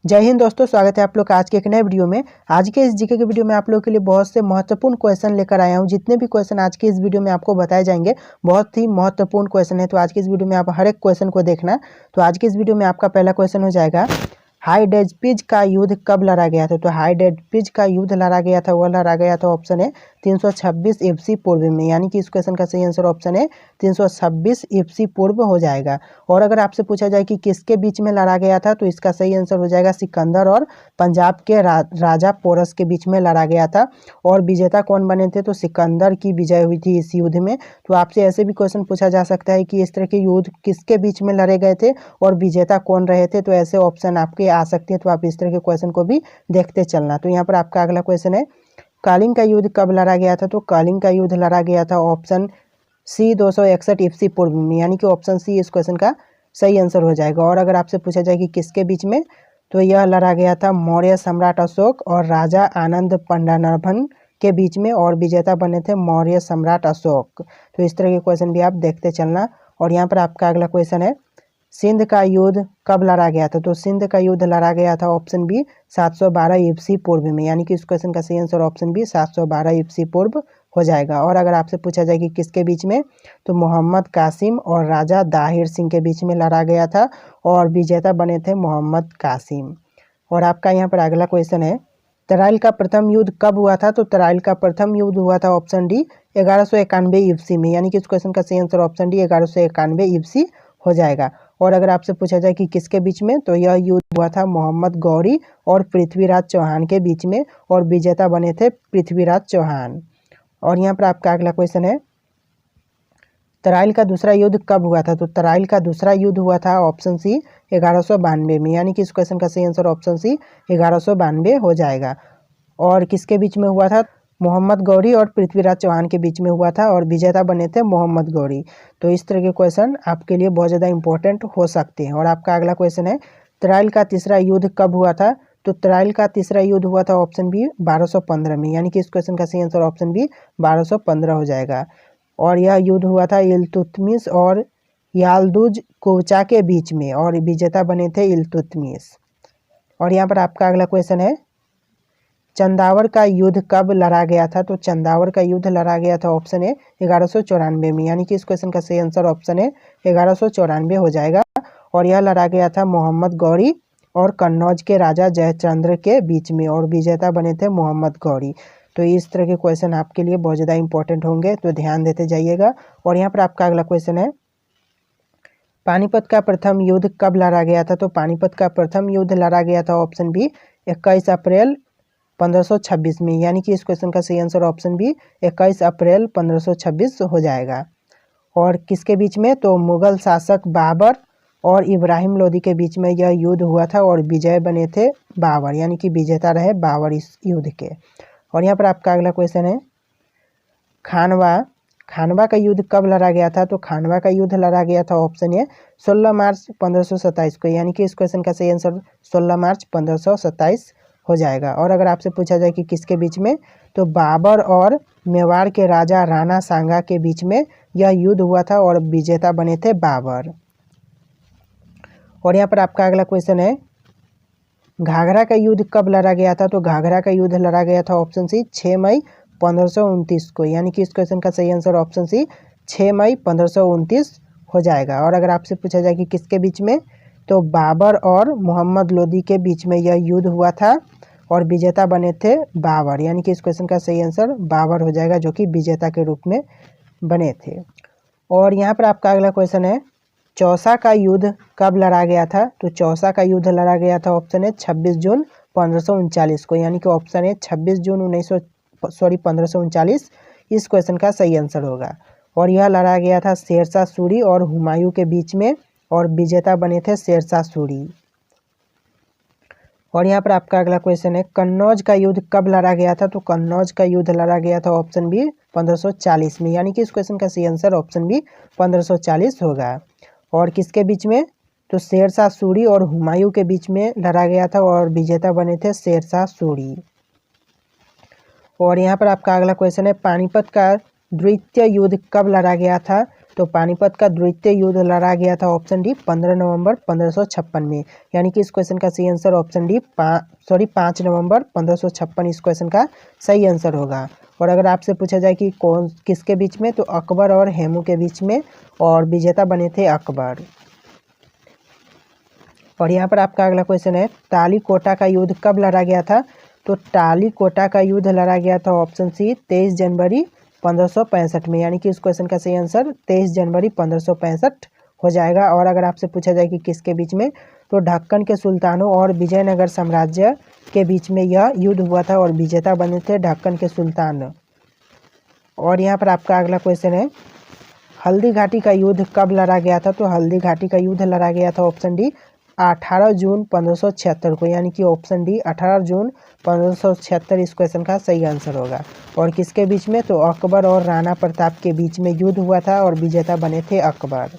जय हिंद दोस्तों, स्वागत है आप लोग का आज के एक नए वीडियो में। आज के इस जीके के वीडियो में आप लोगों के लिए बहुत से महत्वपूर्ण क्वेश्चन लेकर आया हूं। जितने भी क्वेश्चन आज के इस वीडियो में आपको बताए जाएंगे बहुत ही महत्वपूर्ण क्वेश्चन है। तो आज के इस वीडियो में आप हर एक क्वेश्चन को देखना। तो आज के इस वीडियो में आपका पहला क्वेश्चन हो जाएगा, हाइडेस्पिज का युद्ध कब लड़ा गया था। तो हाइडेस्पिज का युद्ध लड़ा गया था, वह लड़ा गया था ऑप्शन है 326 ईस्वी पूर्व में। यानी कि इस क्वेश्चन का सही आंसर ऑप्शन है 326 ईस्वी पूर्व हो जाएगा। और अगर आपसे पूछा जाए कि किसके बीच में लड़ा गया था, तो इसका सही आंसर हो जाएगा सिकंदर और पंजाब के राजा पोरस के बीच में लड़ा गया था। और विजेता कौन बने थे, तो सिकंदर की विजय हुई थी इस युद्ध में। तो आपसे ऐसे भी क्वेश्चन पूछा जा सकता है कि इस तरह के युद्ध किसके बीच में लड़े गए थे और विजेता कौन रहे थे। तो ऐसे ऑप्शन आपके आ सकते हैं, तो आप इस तरह के क्वेश्चन को भी देखते चलना। तो यहाँ पर आपका अगला क्वेश्चन है, कलिंग का युद्ध कब लड़ा गया था। तो कलिंग का युद्ध लड़ा गया था ऑप्शन सी 261 ईस्वी पूर्व में। यानी कि ऑप्शन सी इस क्वेश्चन का सही आंसर हो जाएगा। और अगर आपसे पूछा जाए कि किसके बीच में, तो यह लड़ा गया था मौर्य सम्राट अशोक और राजा आनंद पंडानभन के बीच में, और विजेता बने थे मौर्य सम्राट अशोक। तो इस तरह के क्वेश्चन भी आप देखते चलना। और यहाँ पर आपका अगला क्वेश्चन है, सिंध का युद्ध कब लड़ा गया था। तो सिंध का युद्ध लड़ा गया था ऑप्शन बी 712 ईस्वी पूर्व में। यानी कि इस क्वेश्चन का सही आंसर ऑप्शन बी 712 ईस्वी पूर्व हो जाएगा। और अगर आपसे पूछा जाए कि किसके बीच में, तो मोहम्मद कासिम और राजा दाहिर सिंह के बीच में लड़ा गया था, और विजेता बने थे मोहम्मद कासिम। और आपका यहाँ पर अगला क्वेश्चन है, तराइल का प्रथम युद्ध कब हुआ था। तो तराइल का प्रथम युद्ध हुआ था ऑप्शन डी 1191 ईस्वी में। यानी कि इस क्वेश्चन का सही आंसर ऑप्शन डी 1191 ईस्वी हो जाएगा। और अगर आपसे पूछा जाए कि किसके बीच में, तो यह युद्ध हुआ था मोहम्मद गौरी और पृथ्वीराज चौहान के बीच में, और विजेता बने थे पृथ्वीराज चौहान। और यहाँ पर आपका अगला क्वेश्चन है, तराइल का दूसरा युद्ध कब हुआ था। तो तराइल का दूसरा युद्ध हुआ था ऑप्शन सी 1192 में। यानी कि इस क्वेश्चन का सही आंसर ऑप्शन सी 1192 हो जाएगा। और किसके बीच में हुआ था, मोहम्मद गौरी और पृथ्वीराज चौहान के बीच में हुआ था, और विजेता बने थे मोहम्मद गौरी। तो इस तरह के क्वेश्चन आपके लिए बहुत ज़्यादा इंपॉर्टेंट हो सकते हैं। और आपका अगला क्वेश्चन है, तराइल का तीसरा युद्ध कब हुआ था। तो तराइल का तीसरा युद्ध हुआ था ऑप्शन बी 1215 में। यानी कि इस क्वेश्चन का सही आंसर ऑप्शन बी 1215 हो जाएगा। और यह युद्ध हुआ था इल्तुतमिश और याल्दुज कोचा के बीच में, और विजेता बने थे इल्तुतमिश। और यहाँ पर आपका अगला क्वेश्चन है, चंदावर का युद्ध कब लड़ा गया था। तो चंदावर का युद्ध लड़ा गया था ऑप्शन है 1194 में। यानी कि इस क्वेश्चन का सही आंसर ऑप्शन है 1194 हो जाएगा। और यह लड़ा गया था मोहम्मद गौरी और कन्नौज के राजा जयचंद्र के बीच में, और विजेता बने थे मोहम्मद गौरी। तो इस तरह के क्वेश्चन आपके लिए बहुत ज़्यादा इंपॉर्टेंट होंगे, तो ध्यान देते जाइएगा। और यहाँ पर आपका अगला क्वेश्चन है, पानीपत का प्रथम युद्ध कब लड़ा गया था। तो पानीपत का प्रथम युद्ध लड़ा गया था ऑप्शन बी 21 अप्रैल 1526 में। यानी कि इस क्वेश्चन का सही आंसर ऑप्शन बी 21 अप्रैल 1526 हो जाएगा। और किसके बीच में, तो मुगल शासक बाबर और इब्राहिम लोदी के बीच में यह युद्ध हुआ था, और विजय बने थे बाबर। यानी कि विजेता रहे बाबर इस युद्ध के। और यहाँ पर आपका अगला क्वेश्चन है, खानवा का युद्ध कब लड़ा गया था। तो खानवा का युद्ध लड़ा गया था ऑप्शन ए 16 मार्च 1527 को। यानी कि इस क्वेश्चन का सही आंसर 16 मार्च 1527 हो जाएगा। और अगर आपसे पूछा जाए कि किसके बीच में, तो बाबर और मेवाड़ के राजा राणा सांगा के बीच में यह युद्ध हुआ था, और विजेता बने थे बाबर। और यहाँ पर आपका अगला क्वेश्चन है, घाघरा का युद्ध कब लड़ा गया था। तो घाघरा का युद्ध लड़ा गया था ऑप्शन सी 6 मई 1529 को। यानी कि इस क्वेश्चन का सही आंसर ऑप्शन सी 6 मई 1529 हो जाएगा। और अगर आपसे पूछा जाए कि किसके बीच में, तो बाबर और मोहम्मद लोदी के बीच में यह युद्ध हुआ था, और विजेता बने थे बाबर। यानी कि इस क्वेश्चन का सही आंसर बाबर हो जाएगा, जो कि विजेता के रूप में बने थे। और यहाँ पर आपका अगला क्वेश्चन है, चौसा का युद्ध कब लड़ा गया था। तो चौसा का युद्ध लड़ा गया था ऑप्शन है 26 जून 1539 को। यानी कि ऑप्शन है 26 जून 1539 इस क्वेश्चन का सही आंसर होगा। और यह लड़ा गया था शेरशाह सूरी और हुमायूं के बीच में, और विजेता बने थे शेरशाह सूरी। और यहाँ पर आपका अगला क्वेश्चन है, कन्नौज का युद्ध कब लड़ा गया था। तो कन्नौज का युद्ध लड़ा गया था ऑप्शन बी 1540 में। यानी कि इस क्वेश्चन का सही आंसर ऑप्शन बी 1540 होगा। और किसके बीच में, तो शेरशाह सूरी और हुमायूं के बीच में लड़ा गया था, और विजेता बने थे शेरशाह सूरी। और यहाँ पर आपका अगला क्वेश्चन है, पानीपत का द्वितीय युद्ध कब लड़ा गया था। तो पानीपत का द्वितीय युद्ध लड़ा गया था ऑप्शन डी 15 नवंबर 1556 में, यानी कि इस क्वेश्चन का सही आंसर ऑप्शन डी 5 नवंबर 1556 इस क्वेश्चन का सही आंसर होगा। और अगर आपसे पूछा जाए कि कौन किसके बीच में, तो अकबर और हेमू के बीच में, और विजेता बने थे अकबर। और यहाँ पर आपका अगला क्वेश्चन है, तालीकोटा का युद्ध कब लड़ा गया था? तो तालीकोटा का युद्ध लड़ा गया था ऑप्शन सी 23 जनवरी 1565 में, यानी कि इस क्वेश्चन का सही आंसर 23 जनवरी 1565 हो जाएगा। और अगर आपसे पूछा जाए कि किसके बीच में, तो ढक्कन के सुल्तानों और विजयनगर साम्राज्य के बीच में यह युद्ध हुआ था और विजेता बने थे ढक्कन के सुल्तान। और यहाँ पर आपका अगला क्वेश्चन है, हल्दी घाटी का युद्ध कब लड़ा गया था? तो हल्दी घाटी का युद्ध लड़ा गया था ऑप्शन डी 18 जून 1576 को, यानी कि ऑप्शन डी 18 जून 1576 इस क्वेश्चन का सही आंसर होगा। और किसके बीच में? तो अकबर और राणा प्रताप के बीच में युद्ध हुआ था और विजेता बने थे अकबर।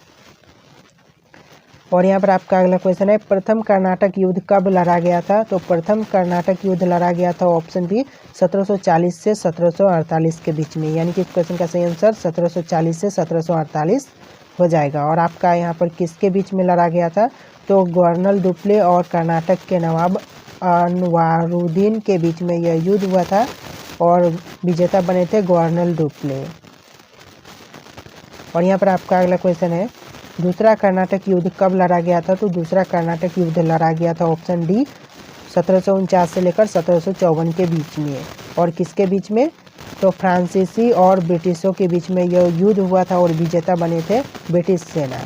और यहाँ पर आपका अगला क्वेश्चन है, प्रथम कर्नाटक युद्ध कब लड़ा गया था? तो प्रथम कर्नाटक युद्ध लड़ा गया था ऑप्शन बी 1740 से 1748 के बीच में, यानी कि इस क्वेश्चन का सही आंसर 1740 से 1748 हो जाएगा। और आपका यहाँ पर किसके बीच में लड़ा गया था? तो गवर्नर डुप्ले और कर्नाटक के नवाब अनवारुद्दीन के बीच में यह युद्ध हुआ था और विजेता बने थे गवर्नर डुप्ले। और यहाँ पर आपका अगला क्वेश्चन है, दूसरा कर्नाटक युद्ध कब लड़ा गया था? तो दूसरा कर्नाटक युद्ध लड़ा गया था ऑप्शन डी 1749 से लेकर 1754 के बीच में। और किसके बीच में? तो फ्रांसीसी और ब्रिटिशों के बीच में यह युद्ध हुआ था और विजेता बने थे ब्रिटिश सेना।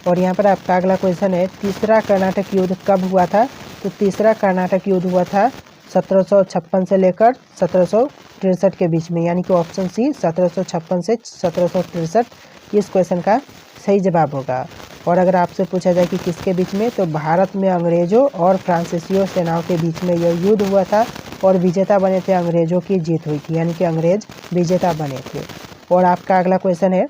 और यहाँ पर आपका अगला क्वेश्चन है, तीसरा कर्नाटक युद्ध कब हुआ था? तो तीसरा कर्नाटक युद्ध हुआ था 1756 से लेकर 1763 के बीच में, यानी कि ऑप्शन सी 1756 से 1763 इस क्वेश्चन का सही जवाब होगा। और अगर आपसे पूछा जाए कि किसके बीच में, तो भारत में अंग्रेजों और फ्रांसीसियों सेनाओं के बीच में यह युद्ध हुआ था और विजेता बने थे अंग्रेजों की जीत हुई थी, यानी कि अंग्रेज विजेता बने थे। और आपका अगला क्वेश्चन है,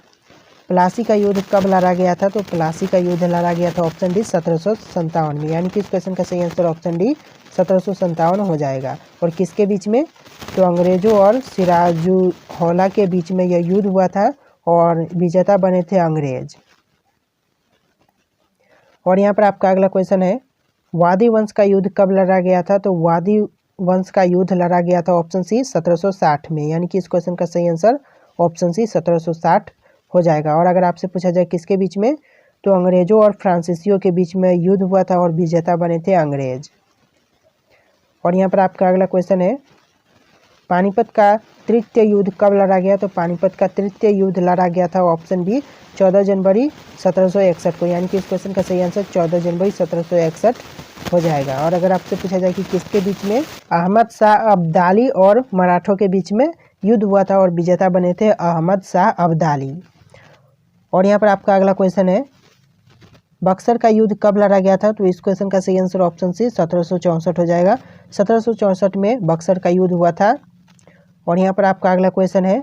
प्लासी का युद्ध कब लड़ा गया था? तो प्लासी का युद्ध लड़ा गया था ऑप्शन डी 1757 में, यानी कि इस क्वेश्चन का सही आंसर ऑप्शन डी 1757 हो जाएगा। और किसके बीच में? तो अंग्रेजों और सिराजुद्दौला के बीच में यह युद्ध हुआ था और विजेता बने थे अंग्रेज। और यहाँ पर आपका अगला क्वेश्चन है, वादी वंश का युद्ध कब लड़ा गया था? तो वादी वंश का युद्ध लड़ा गया था ऑप्शन सी 1760 में, यानी कि इस क्वेश्चन का सही आंसर ऑप्शन सी 1760 हो जाएगा। और अगर आपसे पूछा जाए किसके बीच में, तो अंग्रेजों और फ्रांसीसियों के बीच में युद्ध हुआ था और विजेता बने थे अंग्रेज। और यहाँ पर आपका अगला क्वेश्चन है, पानीपत का तृतीय युद्ध कब लड़ा गया? तो पानीपत का तृतीय युद्ध लड़ा गया था ऑप्शन बी 14 जनवरी 1761 को, यानी कि इस क्वेश्चन का सही आंसर 14 जनवरी 1761 हो जाएगा। और अगर आपसे पूछा जाए कि किसके बीच में, अहमद शाह अब्दाली और मराठों के बीच में युद्ध हुआ था और विजेता बने थे अहमद शाह अब्दाली। और यहाँ पर आपका अगला क्वेश्चन है, बक्सर का युद्ध कब लड़ा गया था? तो इस क्वेश्चन का सही आंसर ऑप्शन सी 1764 हो जाएगा। 1764 में बक्सर का युद्ध हुआ था। और यहाँ पर आपका अगला क्वेश्चन है,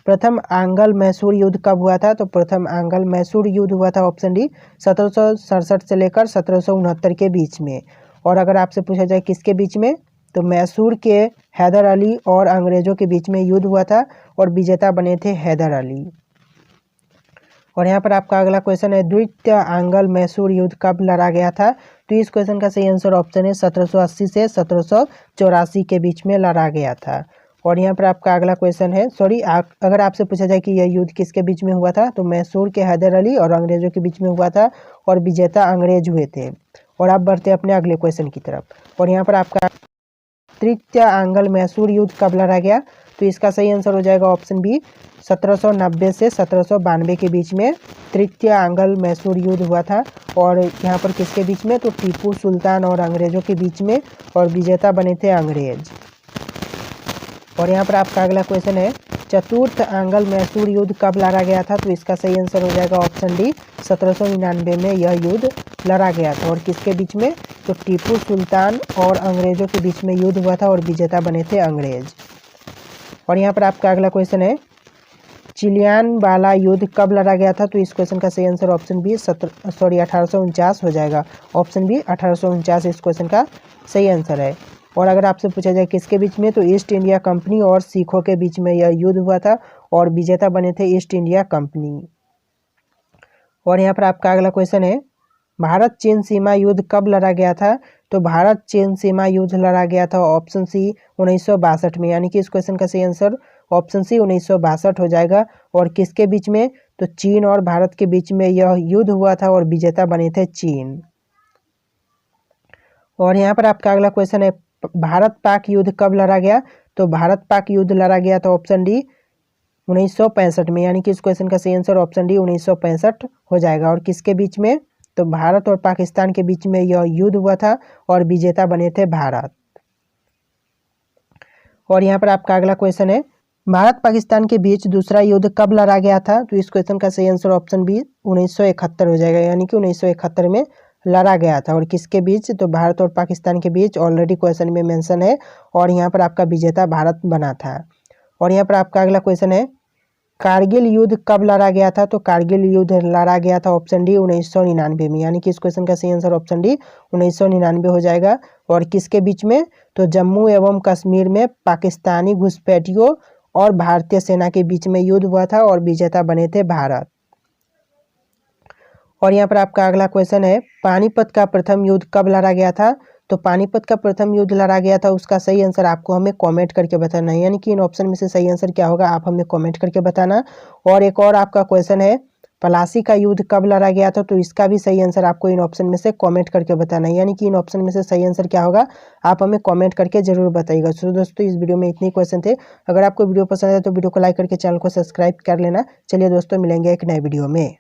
प्रथम आंग्ल मैसूर युद्ध कब हुआ था? तो प्रथम आंग्ल मैसूर युद्ध हुआ था ऑप्शन डी 1767 से लेकर 1769 के बीच में। और अगर आपसे पूछा जाए किसके बीच में, तो मैसूर के हैदर अली और अंग्रेजों के बीच में युद्ध हुआ था और विजेता बने थे हैदर अली। और यहाँ पर आपका अगला क्वेश्चन है, द्वितीय आंग्ल मैसूर युद्ध कब लड़ा गया था? तो इस क्वेश्चन का सही आंसर ऑप्शन है 1780 से 1784 के बीच में लड़ा गया था। और यहाँ पर आपका अगला क्वेश्चन है, अगर आपसे पूछा जाए कि यह युद्ध किसके बीच में हुआ था, तो मैसूर के हैदर अली और अंग्रेजों के बीच में हुआ था और विजेता अंग्रेज हुए थे। और आप बढ़ते अपने अगले क्वेश्चन की तरफ। और यहाँ पर आपका तृतीय आंग्ल मैसूर युद्ध कब लड़ा गया? तो इसका सही आंसर हो जाएगा ऑप्शन बी 1790 से 1792 के बीच में तृतीय आंग्ल मैसूर युद्ध हुआ था। और यहाँ पर किसके बीच में, तो टीपू सुल्तान और अंग्रेजों के बीच में, और विजेता बने थे अंग्रेज। और यहाँ पर आपका अगला क्वेश्चन है, चतुर्थ आंग्ल मैसूर युद्ध कब लड़ा गया था? तो इसका सही आंसर हो जाएगा ऑप्शन डी 1799 में यह युद्ध लड़ा गया था। और किसके बीच में, तो टीपू सुल्तान और अंग्रेजों के बीच में युद्ध हुआ था और विजेता बने थे अंग्रेज। और यहाँ पर आपका अगला क्वेश्चन है, चिलियानवाला युद्ध कब लड़ा गया था? तो इस क्वेश्चन का सही आंसर ऑप्शन बी 1849 हो जाएगा। ऑप्शन बी 1849 इस क्वेश्चन का सही आंसर है। और अगर आपसे पूछा जाए किसके बीच में, तो ईस्ट इंडिया कंपनी और सिखों के बीच में यह युद्ध हुआ था और विजेता बने थे ईस्ट इंडिया कंपनी। और यहाँ पर आपका अगला क्वेश्चन है, भारत चीन सीमा युद्ध कब लड़ा गया था? तो भारत चीन सीमा युद्ध लड़ा गया था ऑप्शन सी 1962 में, यानी कि इस क्वेश्चन का सही आंसर ऑप्शन सी 1962 हो जाएगा। और किसके बीच में? तो चीन और भारत के बीच में यह युद्ध हुआ था और विजेता बने थे चीन। और यहाँ पर आपका अगला क्वेश्चन है, भारत पाक युद्ध कब लड़ा गया? तो भारत पाक युद्ध लड़ा गया था ऑप्शन डी 1965 में, यानी कि इस क्वेश्चन का सही आंसर ऑप्शन डी 1965 हो जाएगा। और किसके बीच में? तो भारत और पाकिस्तान के बीच में यह युद्ध हुआ था और विजेता बने थे भारत। और यहाँ पर आपका अगला क्वेश्चन है, भारत पाकिस्तान के बीच दूसरा युद्ध कब लड़ा गया था? तो इस क्वेश्चन का सही आंसर ऑप्शन बी 1971 हो जाएगा, यानी कि 1971 में लड़ा गया था। और किसके बीच? तो भारत और पाकिस्तान के बीच, ऑलरेडी क्वेश्चन में मेंशन है। और यहाँ पर आपका विजेता भारत बना था। और यहाँ पर आपका अगला क्वेश्चन है, कारगिल युद्ध कब लड़ा गया था? तो कारगिल युद्ध लड़ा गया था ऑप्शन डी 1999 में, यानी कि इस क्वेश्चन का सही आंसर ऑप्शन डी 1999 हो जाएगा। और किसके बीच में? तो जम्मू एवं कश्मीर में पाकिस्तानी घुसपैठियों और भारतीय सेना के बीच में युद्ध हुआ था और विजेता बने थे भारत। और यहाँ पर आपका अगला क्वेश्चन है, पानीपत का प्रथम युद्ध कब लड़ा गया था? तो पानीपत का प्रथम युद्ध लड़ा गया था, उसका सही आंसर आपको हमें कमेंट करके बताना है, यानी कि इन ऑप्शन में से सही आंसर क्या होगा आप हमें कमेंट करके बताना। और एक और आपका क्वेश्चन है, प्लासी का युद्ध कब लड़ा गया था? तो इसका भी सही आंसर आपको इन ऑप्शन में से कमेंट करके बताना है, यानी कि इन ऑप्शन में से सही आंसर क्या होगा आप हमें कमेंट करके जरूर बताइएगा। तो दोस्तों इस वीडियो में इतने क्वेश्चन थे। अगर आपको वीडियो पसंद है तो वीडियो को लाइक करके चैनल को सब्सक्राइब कर लेना। चलिए दोस्तों मिलेंगे एक नए वीडियो में।